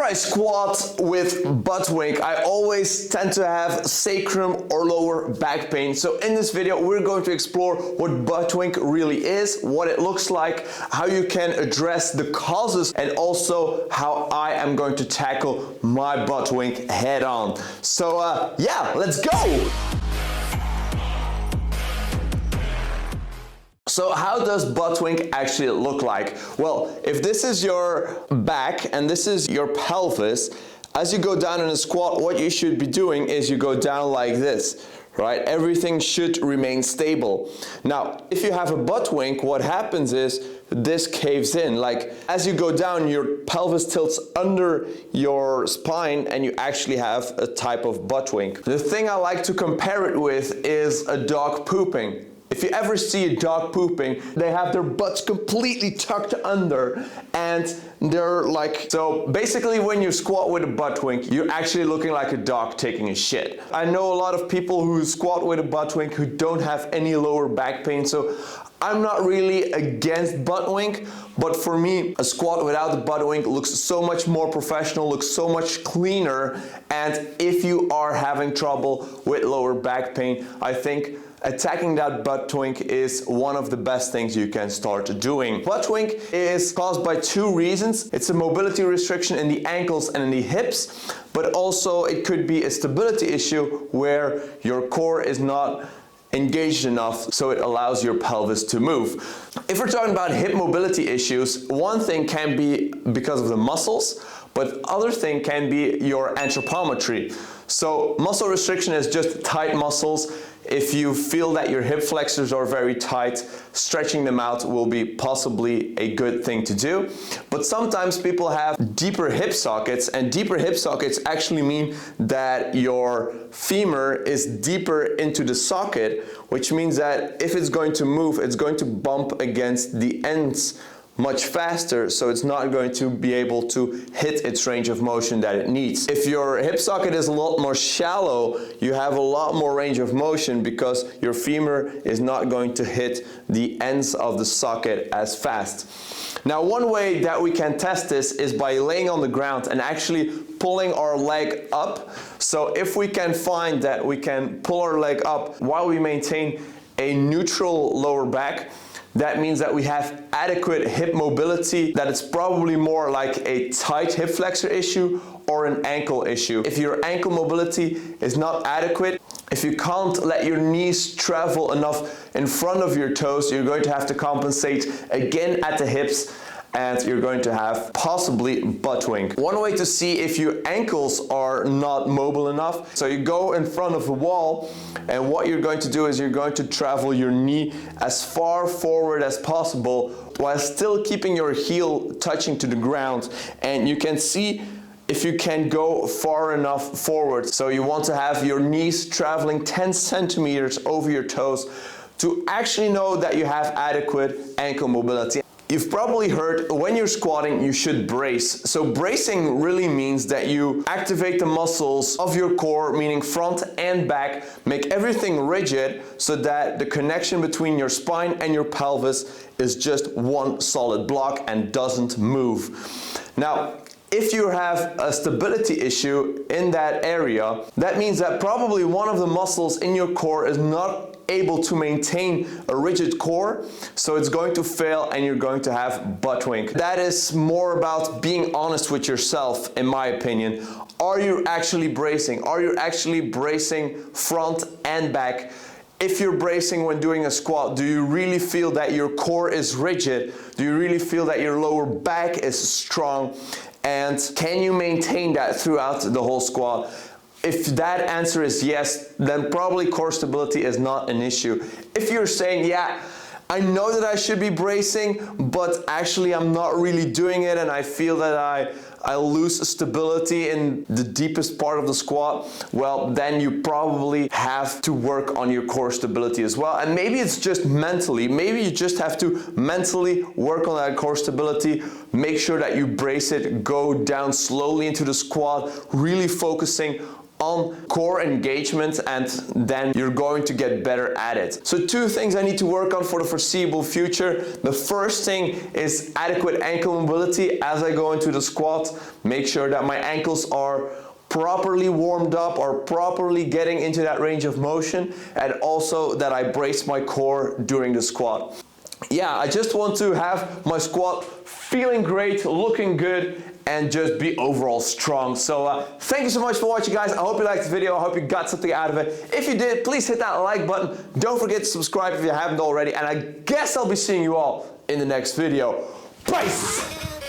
I squat with butt wink, I always tend to have sacrum or lower back pain. So in this video, we're going to explore what butt wink really is, what it looks like, how you can address the causes, and also how I am going to tackle my butt wink head on. So yeah, let's go! So how does butt wink actually look like? Well, if this is your back and this is your pelvis, as you go down in a squat, what you should be doing is you go down like this, right? Everything should remain stable. Now, if you have a butt wink, what happens is this caves in. Like as you go down, your pelvis tilts under your spine and you actually have a type of butt wink. The thing I like to compare it with is a dog pooping. If you ever see a dog pooping, they have their butts completely tucked under and they're like, so basically when you squat with a butt wink, you're actually looking like a dog taking a shit. I know a lot of people who squat with a butt wink who don't have any lower back pain, so I'm not really against butt wink, but for me, a squat without the butt wink looks so much more professional, looks so much cleaner, and if you are having trouble with lower back pain, I think attacking that butt wink is one of the best things you can start doing. Butt wink is caused by two reasons. It's a mobility restriction in the ankles and in the hips, but also it could be a stability issue where your core is not engaged enough so it allows your pelvis to move. If we're talking about hip mobility issues, one thing can be because of the muscles, but other thing can be your anthropometry. So muscle restriction is just tight muscles. If you feel that your hip flexors are very tight, stretching them out will be possibly a good thing to do. But sometimes people have deeper hip sockets, and deeper hip sockets actually mean that your femur is deeper into the socket, which means that if it's going to move, it's going to bump against the ends much faster, so it's not going to be able to hit its range of motion that it needs. If your hip socket is a lot more shallow, you have a lot more range of motion because your femur is not going to hit the ends of the socket as fast. Now, one way that we can test this is by laying on the ground and actually pulling our leg up. So if we can find that we can pull our leg up while we maintain a neutral lower back, that means that we have adequate hip mobility, that it's probably more like a tight hip flexor issue or an ankle issue. If your ankle mobility is not adequate, if you can't let your knees travel enough in front of your toes, you're going to have to compensate again at the hips, and you're going to have possibly butt wink. One way to see if your ankles are not mobile enough, so you go in front of a wall, and what you're going to do is you're going to travel your knee as far forward as possible while still keeping your heel touching to the ground, and you can see if you can go far enough forward. So you want to have your knees traveling 10 centimeters over your toes to actually know that you have adequate ankle mobility. You've probably heard when you're squatting, you should brace. So bracing really means that you activate the muscles of your core, meaning front and back, make everything rigid so that the connection between your spine and your pelvis is just one solid block and doesn't move. Now, if you have a stability issue in that area, that means that probably one of the muscles in your core is not able to maintain a rigid core, so it's going to fail and you're going to have butt wink. That is more about being honest with yourself, in my opinion. Are you actually bracing? Are you actually bracing front and back? If you're bracing when doing a squat, do you really feel that your core is rigid? Do you really feel that your lower back is strong? And can you maintain that throughout the whole squat? If that answer is yes, then probably core stability is not an issue. If you're saying, yeah, I know that I should be bracing, but actually I'm not really doing it and I feel that I lose stability in the deepest part of the squat, well, then you probably have to work on your core stability as well. And maybe it's just mentally. Maybe you just have to mentally work on that core stability, make sure that you brace it, go down slowly into the squat, really focusing on core engagement, and then you're going to get better at it. So 2 things I need to work on for the foreseeable future. The first thing is adequate ankle mobility as I go into the squat. Make sure that my ankles are properly warmed up or properly getting into that range of motion, and also that I brace my core during the squat. Yeah, I just want to have my squat feeling great, looking good, and just be overall strong. So thank you so much for watching, guys. I hope you liked the video. I hope you got something out of it. If you did, please hit that like button. Don't forget to subscribe if you haven't already, and I guess I'll be seeing you all in the next video. Peace!